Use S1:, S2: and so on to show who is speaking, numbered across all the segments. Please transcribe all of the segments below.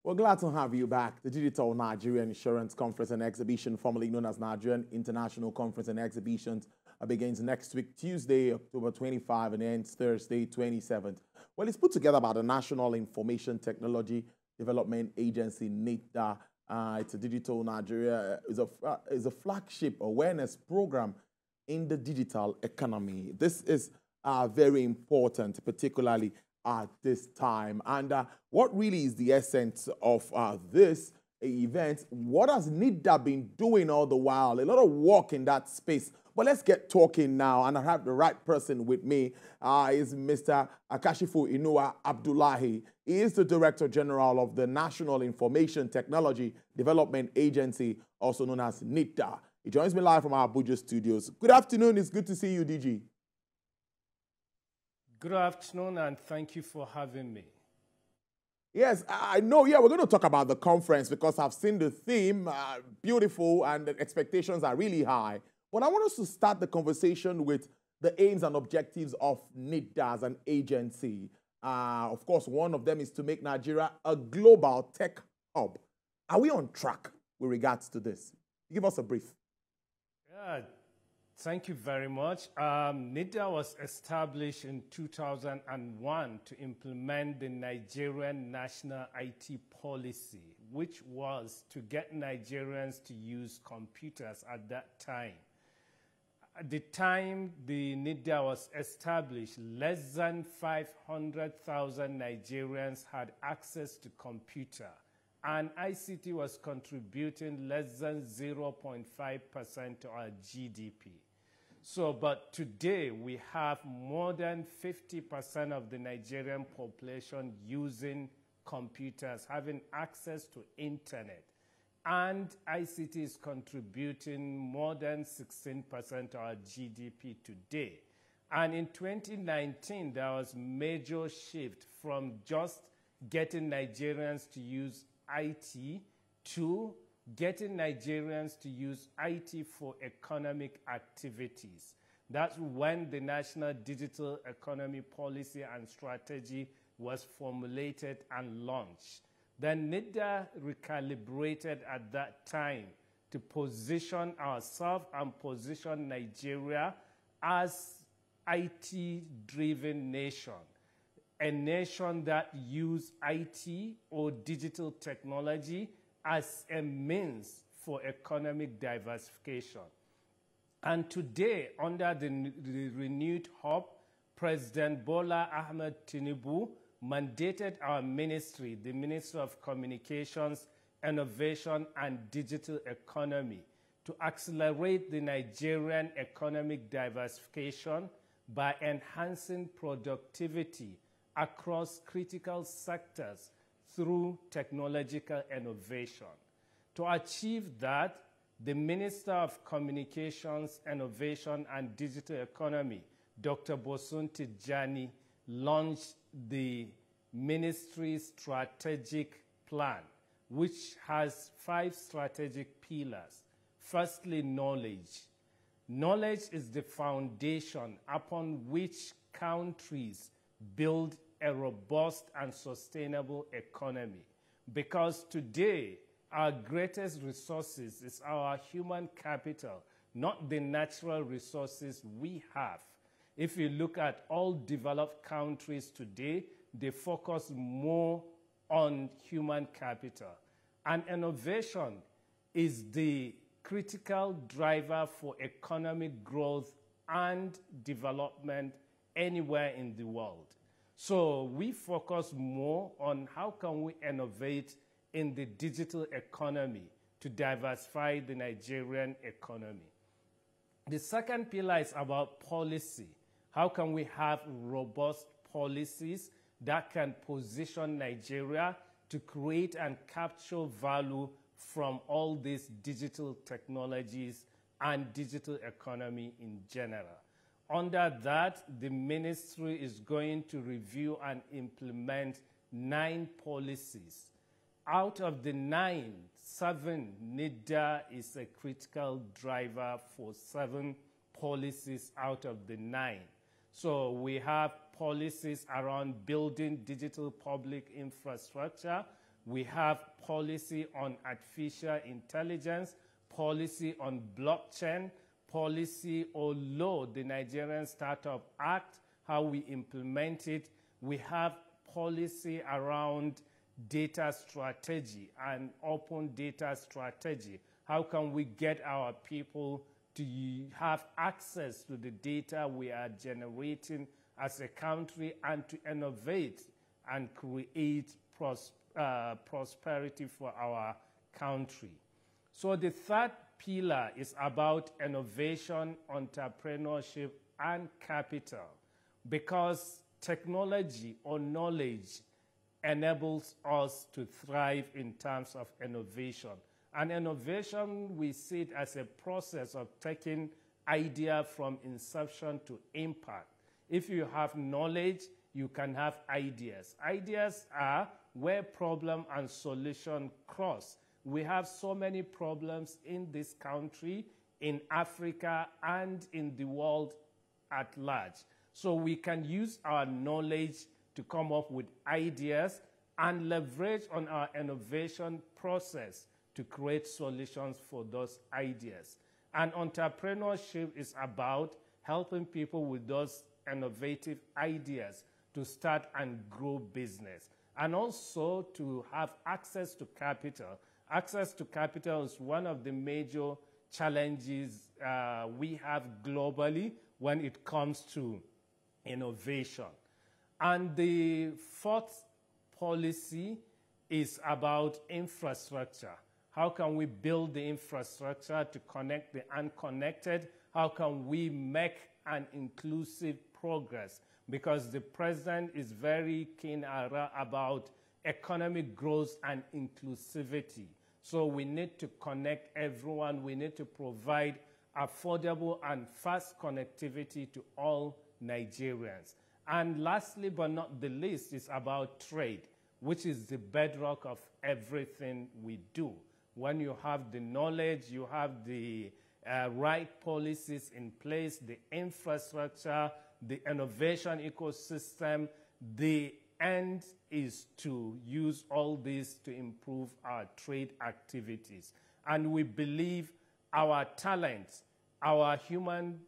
S1: We're glad to have you back. The Digital Nigerian Insurance Conference and Exhibition, formerly known as Nigerian International Conference and Exhibitions, begins next week, Tuesday, October 25, and ends Thursday, 27th. Well, it's put together by the National Information Technology Development Agency, NITDA. It's a Digital Nigeria, is a flagship awareness program in the digital economy. This is very important, particularly at this time. And what really is the essence of this event? What has NITDA been doing all the while? A lot of work in that space. But let's get talking now, and I have the right person with me. Is Mr. Akashifu Inua Abdullahi. He is the Director General of the National Information Technology Development Agency, also known as NITDA. He joins me live from our Abuja studios. Good afternoon. It's good to see you, DG.
S2: Good afternoon, and thank you for having me.
S1: Yes, I know. Yeah, we're going to talk about the conference because I've seen the theme, beautiful, and the expectations are really high. But I want us to start the conversation with the aims and objectives of NITDA as an agency. Of course, one of them is to make Nigeria a global tech hub. Are we on track with regards to this? Give us a brief.
S2: Yeah, thank you very much. NITDA was established in 2001 to implement the Nigerian National IT Policy, which was to get Nigerians to use computers at that time. At the time the NITDA was established, less than 500,000 Nigerians had access to computer, and ICT was contributing less than 0.5% to our GDP. So, but today we have more than 50% of the Nigerian population using computers, having access to internet. And ICT is contributing more than 16% to our GDP today. And in 2019, there was major shift from just getting Nigerians to use IT to getting Nigerians to use IT for economic activities. That's when the National Digital Economy Policy and Strategy was formulated and launched. Then NITDA recalibrated at that time to position ourselves and position Nigeria as IT-driven nation, a nation that uses IT or digital technology as a means for economic diversification. And today, under the renewed hope, President Bola Ahmed Tinubu mandated our ministry, the Ministry of Communications, Innovation and Digital Economy, to accelerate the Nigerian economic diversification by enhancing productivity across critical sectors through technological innovation. To achieve that, the Minister of Communications, Innovation and Digital Economy, Dr. Bosun Tijani, launched the ministry's strategic plan, which has 5 strategic pillars. Firstly, knowledge. Knowledge is the foundation upon which countries build a robust and sustainable economy. Because today, our greatest resources is our human capital, not the natural resources we have. If you look at all developed countries today, they focus more on human capital. And innovation is the critical driver for economic growth and development anywhere in the world. So we focus more on how can we innovate in the digital economy to diversify the Nigerian economy. The second pillar is about policy. How can we have robust policies that can position Nigeria to create and capture value from all these digital technologies and digital economy in general? Under that, the ministry is going to review and implement 9 policies. Out of the 9, 7, NITDA is a critical driver for 7 policies out of the 9. So we have policies around building digital public infrastructure, We have policy on artificial intelligence, policy on blockchain, policy or law, the Nigerian Startup Act, how we implement it. We have policy around data strategy and open data strategy. How can we get our people to have access to the data we are generating as a country and to innovate and create prosperity for our country? So the third pillar is about innovation, entrepreneurship, and capital, because technology or knowledge enables us to thrive in terms of innovation. And innovation, we see it as a process of taking idea from inception to impact. If you have knowledge, you can have ideas. Ideas are where problem and solution cross. We have so many problems in this country, in Africa, and in the world at large. So we can use our knowledge to come up with ideas and leverage on our innovation process to create solutions for those ideas. And entrepreneurship is about helping people with those innovative ideas to start and grow business, and also to have access to capital. Access to capital is one of the major challenges we have globally when it comes to innovation. And the fourth policy is about infrastructure. How can we build the infrastructure to connect the unconnected? How can we make an inclusive progress? Because the president is very keen about economic growth and inclusivity. So we need to connect everyone. We need to provide affordable and fast connectivity to all Nigerians. And lastly, but not the least, is about trade, which is the bedrock of everything we do. When you have the knowledge, you have the right policies in place, the infrastructure, the innovation ecosystem, the end is to use all this to improve our trade activities. And we believe our talent, our human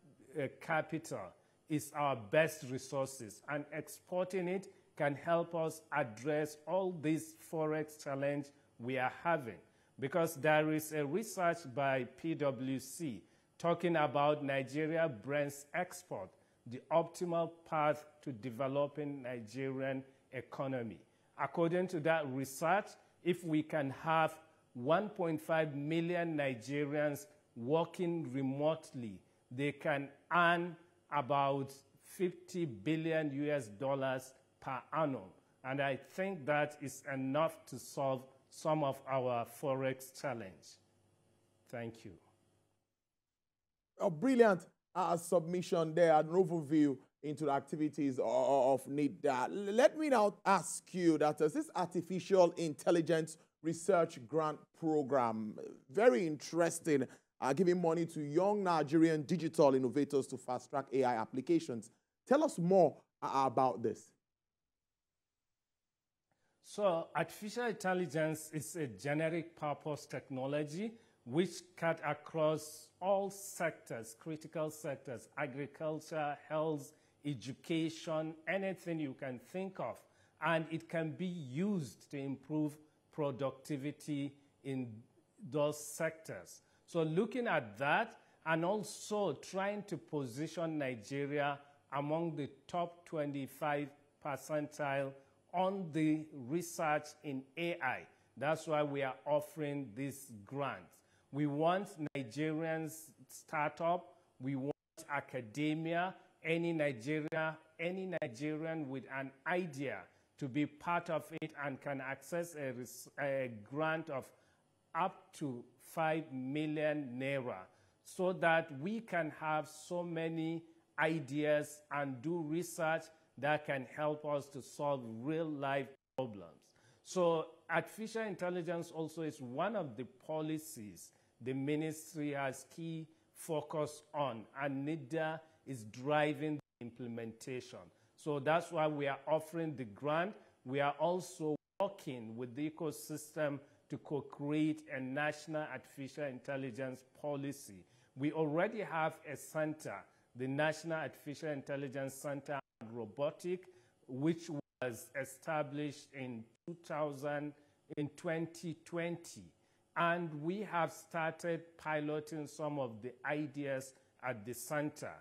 S2: capital is our best resources, and exporting it can help us address all these forex challenge we are having. Because there is a research by PwC talking about Nigeria brings export, the optimal path to developing Nigerian economy. According to that research, if we can have 1.5 million Nigerians working remotely, they can earn about $50 billion per annum. And I think that is enough to solve some of our forex challenge. Thank you.
S1: A brilliant submission there, an overview into the activities of NITDA. Let me now ask you that this artificial intelligence research grant program, very interesting, giving money to young Nigerian digital innovators to fast-track AI applications. Tell us more about this.
S2: So artificial intelligence is a generic purpose technology which cut across all sectors, critical sectors, agriculture, health, education, anything you can think of. And it can be used to improve productivity in those sectors. So looking at that and also trying to position Nigeria among the top 25 percentile on the research in AI. That's why we are offering this grant. We want Nigerians startup, we want academia, any Nigerian with an idea to be part of it and can access a grant of up to 5 million naira, so that we can have so many ideas and do research that can help us to solve real-life problems. So artificial intelligence also is one of the policies the ministry has key focus on, and NITDA is driving the implementation. So that's why we are offering the grant. We are also working with the ecosystem to co-create a national artificial intelligence policy. We already have a center, the National Artificial Intelligence Center and Robotic, which was established in 2020. And we have started piloting some of the ideas at the center.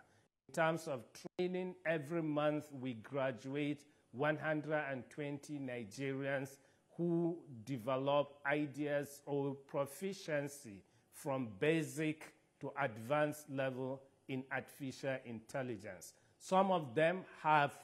S2: In terms of training, every month we graduate 120 Nigerians who develop ideas or proficiency from basic to advanced level in artificial intelligence. Some of them have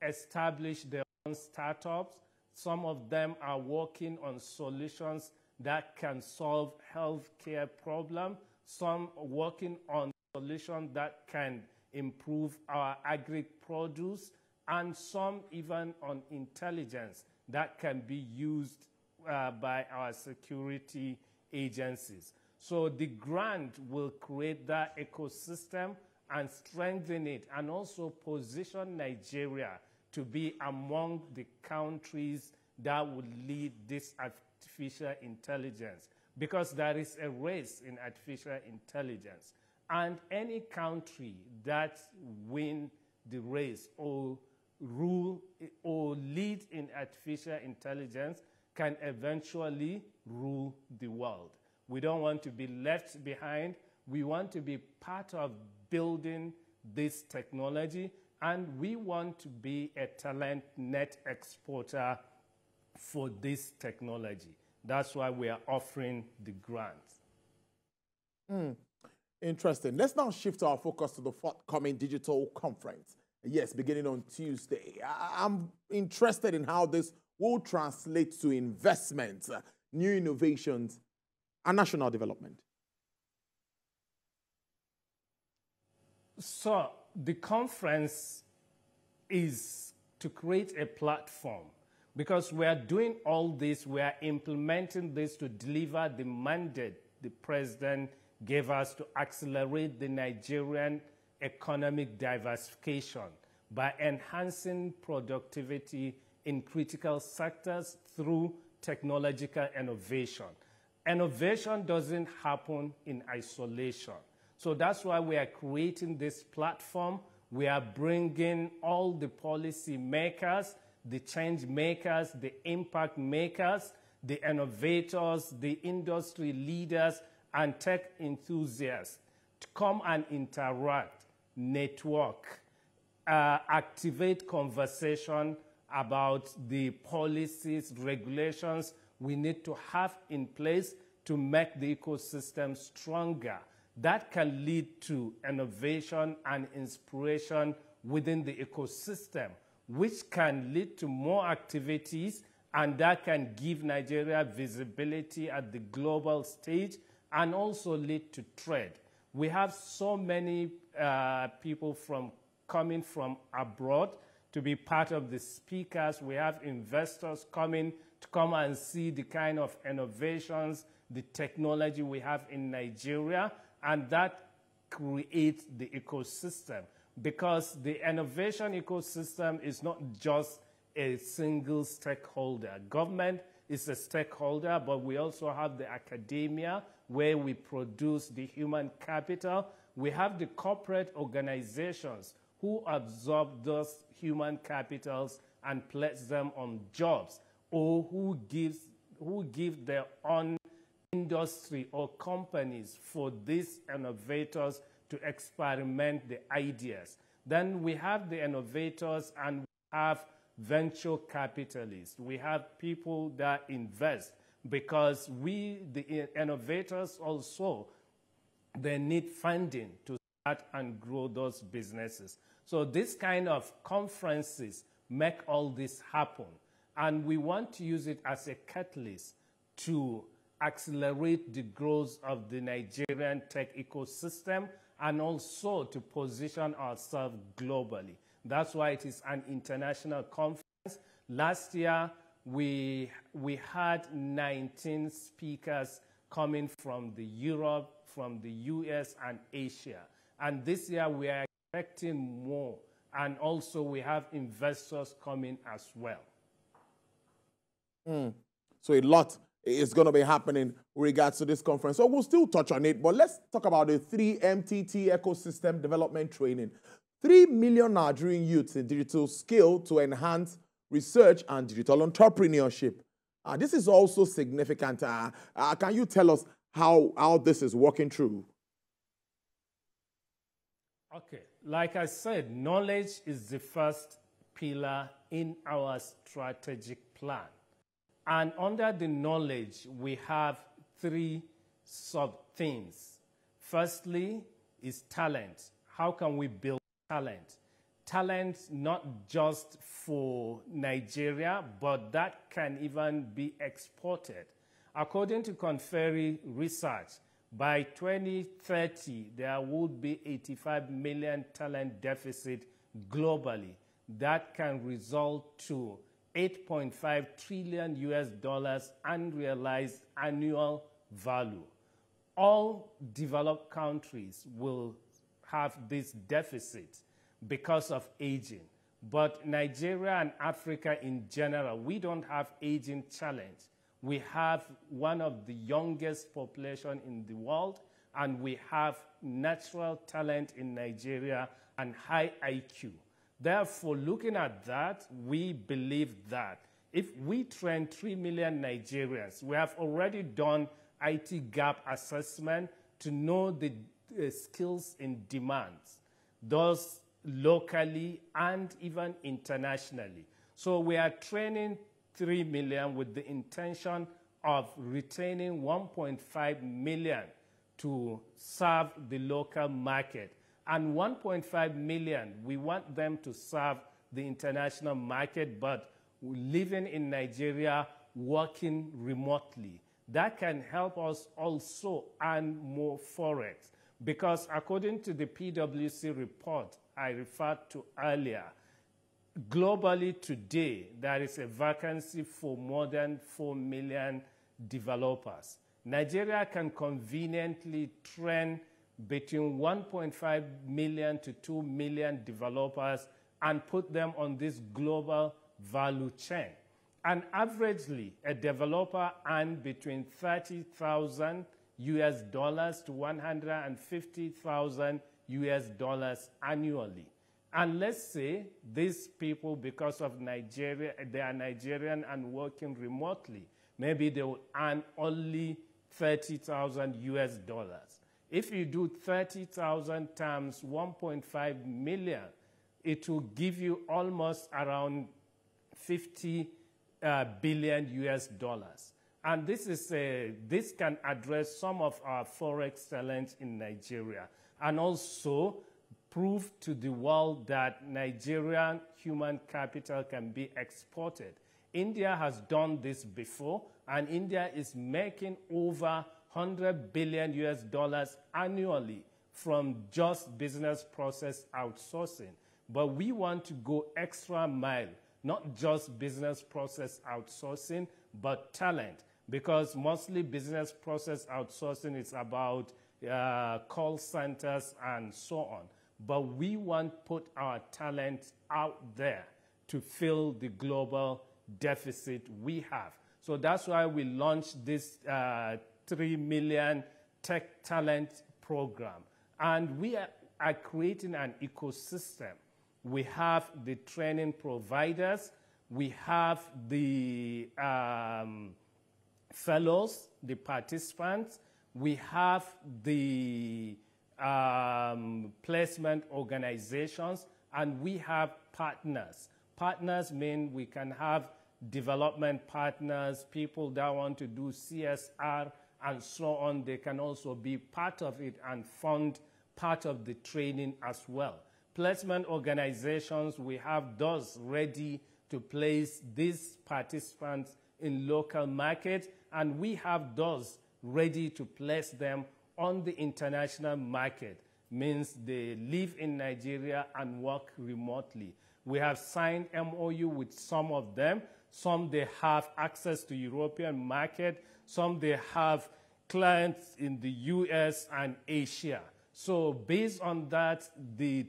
S2: established their own startups. Some of them are working on solutions that can solve healthcare problems. Some working on solutions that can improve our agri-produce, and some even on intelligence that can be used by our security agencies. So the grant will create that ecosystem and strengthen it, and also position Nigeria to be among the countries that would lead this artificial intelligence, because there is a race in artificial intelligence. And any country that wins the race or rule or lead in artificial intelligence can eventually rule the world. We don't want to be left behind. We want to be part of building this technology, and we want to be a talent net exporter for this technology. That's why we are offering the grants.
S1: Interesting. Let's now shift our focus to the forthcoming digital conference. Yes, beginning on Tuesday. I'm interested in how this will translate to investments, new innovations, and national development.
S2: So the conference is to create a platform, because we are doing all this, we are implementing this to deliver the mandate the president gave us to accelerate the Nigerian economic diversification by enhancing productivity in critical sectors through technological innovation. Innovation doesn't happen in isolation. So that's why we are creating this platform. We are bringing all the policy makers, the change makers, the impact makers, the innovators, the industry leaders, and tech enthusiasts to come and interact, network, activate conversation about the policies, regulations we need to have in place to make the ecosystem stronger. That can lead to innovation and inspiration within the ecosystem, which can lead to more activities, and that can give Nigeria visibility at the global stage and also lead to trade. We have so many people coming from abroad to be part of the speakers. We have investors coming to come and see the kind of innovations, the technology we have in Nigeria, and that creates the ecosystem, because the innovation ecosystem is not just a single stakeholder. Government is a stakeholder, but we also have the academia where we produce the human capital. We have the corporate organizations who absorb those human capitals and place them on jobs, or who give their own industry or companies for these innovators to experiment the ideas. Then we have the innovators, and we have venture capitalists. We have people that invest, because the innovators also, they need funding to start and grow those businesses. So this kind of conferences make all this happen. And we want to use it as a catalyst to accelerate the growth of the Nigerian tech ecosystem, and also to position ourselves globally. That's why it is an international conference. Last year, we had 19 speakers coming from the Europe, from the US, and Asia. And this year, we are expecting more. And also, we have investors coming as well.
S1: So a lot is going to be happening with regards to this conference. So we'll still touch on it, but let's talk about the 3MTT ecosystem development training. 3 million Nigerian youths in digital skill to enhance research and digital entrepreneurship. This is also significant. Can you tell us how this is working through?
S2: Okay, like I said, knowledge is the first pillar in our strategic plan. And under the knowledge, we have 3 sub-themes. Firstly is talent. How can we build talent? Talent not just for Nigeria, but that can even be exported. According to Conferry research, by 2030, there would be 85 million talent deficit globally. That can result to $8.5 trillion unrealized annual value. All developed countries will have this deficit because of aging. But Nigeria and Africa in general, we don't have aging challenge. We have one of the youngest population in the world, and we have natural talent in Nigeria and high IQ. Therefore, looking at that, we believe that if we train 3 million Nigerians, we have already done IT gap assessment to know the skills in demands, those locally and even internationally. So we are training 3 million with the intention of retaining 1.5 million to serve the local market. And 1.5 million, we want them to serve the international market, but living in Nigeria, working remotely. That can help us also earn more forex. Because according to the PwC report I referred to earlier, globally today, there is a vacancy for more than 4 million developers. Nigeria can conveniently train between 1.5 million to 2 million developers and put them on this global value chain. And averagely, a developer earns between $30,000 to $150,000 annually. And let's say these people, because of Nigeria, they are Nigerian and working remotely, maybe they will earn only $30,000. If you do 30,000 times 1.5 million, it will give you almost around 50 billion dollars. And this can address some of our forex challenge in Nigeria, and also prove to the world that Nigerian human capital can be exported. India has done this before, and India is making over $100 billion annually from just business process outsourcing. But we want to go extra mile, not just business process outsourcing, but talent, because mostly business process outsourcing is about call centers and so on. But we want to put our talent out there to fill the global deficit we have. So that's why we launched this 3 million tech talent program. And we are creating an ecosystem. We have the training providers, we have the fellows, the participants, we have the placement organizations, and we have partners. Partners mean we can have development partners, people that want to do CSR and so on. They can also be part of it and fund part of the training as well. Placement organizations, we have those ready to place these participants in local markets, and we have those ready to place them on the international market. Means they live in Nigeria and work remotely. We have signed MOU with some of them. Some they have access to European market. Some they have clients in the US and Asia. So based on that, the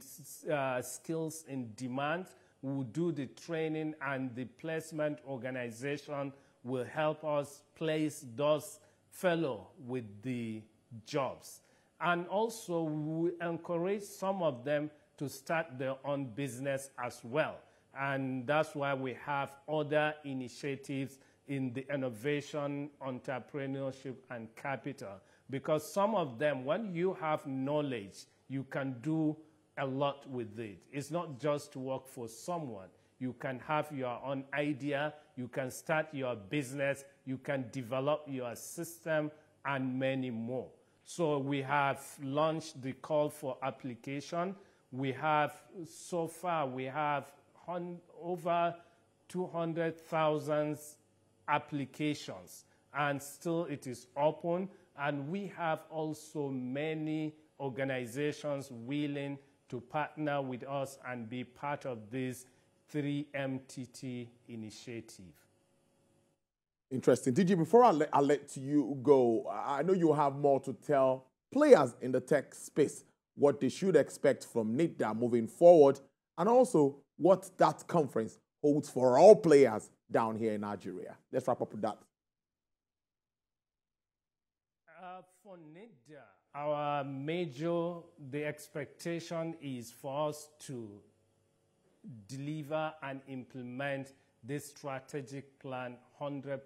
S2: skills in demand will do the training, and the placement organization will help us place those fellows with the jobs. And also, we encourage some of them to start their own business as well. And that's why we have other initiatives in the innovation, entrepreneurship, and capital. Because some of them, when you have knowledge, you can do a lot with it. It's not just to work for someone. You can have your own idea, you can start your business, you can develop your system, and many more. So we have launched the call for application. We have, so far, we have over 200,000 applications, and still it is open. And we have also many organizations willing to partner with us and be part of this 3MTT initiative.
S1: Interesting. DG, before I let you go, I know you have more to tell players in the tech space what they should expect from NITDA moving forward, and also what that conference holds for all players down here in Nigeria. Let's wrap up with that.
S2: For NITDA, the expectation is for us to deliver and implement this strategic plan 100%.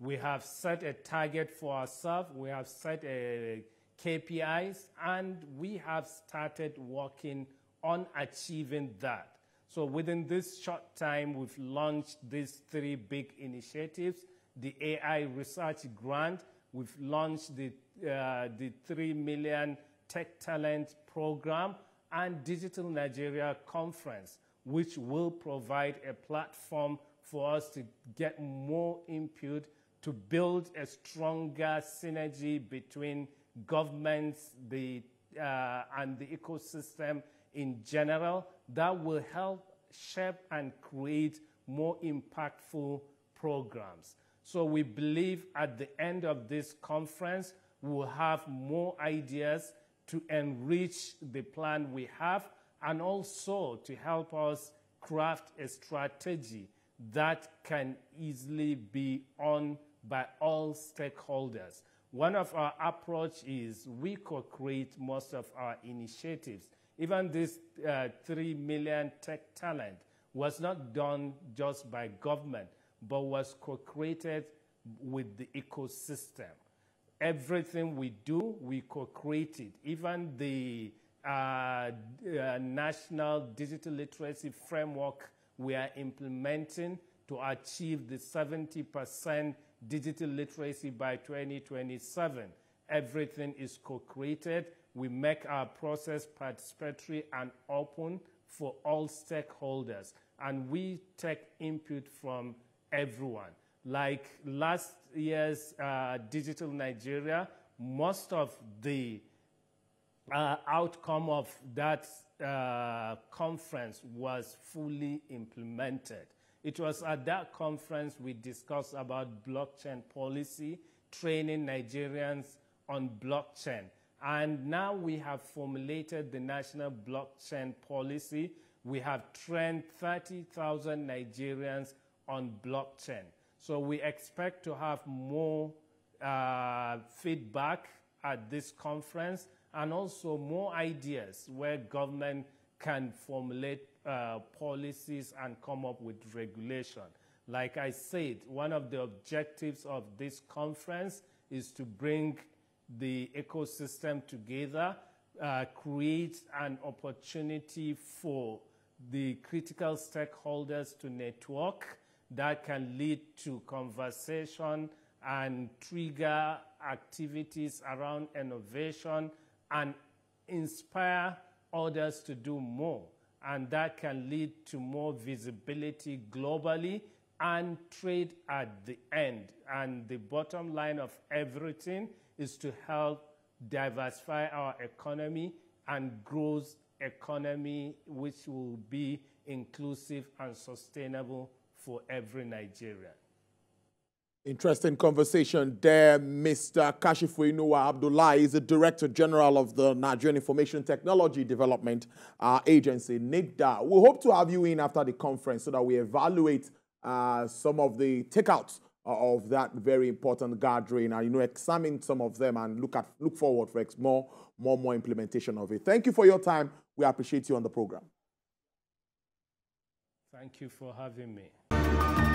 S2: We have set a target for ourselves, we have set a KPIs, and we have started working on achieving that. So within this short time, we've launched these 3 big initiatives: the AI research grant, we've launched the 3 million tech talent program, and Digital Nigeria Conference, which will provide a platform for us to get more input to build a stronger synergy between governments and the ecosystem in general that will help shape and create more impactful programs. So we believe at the end of this conference, we'll have more ideas to enrich the plan we have, and also to help us craft a strategy that can easily be on by all stakeholders. One of our approach is we co-create most of our initiatives. Even this 3 million tech talent was not done just by government, but was co-created with the ecosystem. Everything we do, we co-create it. Even the national digital literacy framework we are implementing to achieve the 70% digital literacy by 2027. Everything is co-created. We make our process participatory and open for all stakeholders. And we take input from everyone. Like last year's Digital Nigeria, most of the outcome of that conference was fully implemented. It was at that conference we discussed about blockchain policy, training Nigerians on blockchain. And now we have formulated the national blockchain policy. We have trained 30,000 Nigerians on blockchain. So we expect to have more feedback at this conference, and also more ideas where government can formulate policies and come up with regulation. Like I said, one of the objectives of this conference is to bring the ecosystem together, create an opportunity for the critical stakeholders to network that can lead to conversation and trigger activities around innovation and inspire others to do more. And that can lead to more visibility globally and trade at the end. And the bottom line of everything is to help diversify our economy and grow economy which will be inclusive and sustainable for every Nigerian.
S1: Interesting conversation there. Mr. Kashifu Inuwa Abdullah is the Director General of the Nigerian Information Technology Development Agency, NITDA. We hope to have you in after the conference so that we evaluate some of the takeouts of that very important gathering, and examine some of them and look forward for more implementation of it. Thank you for your time. We appreciate you on the program.
S2: Thank you for having me.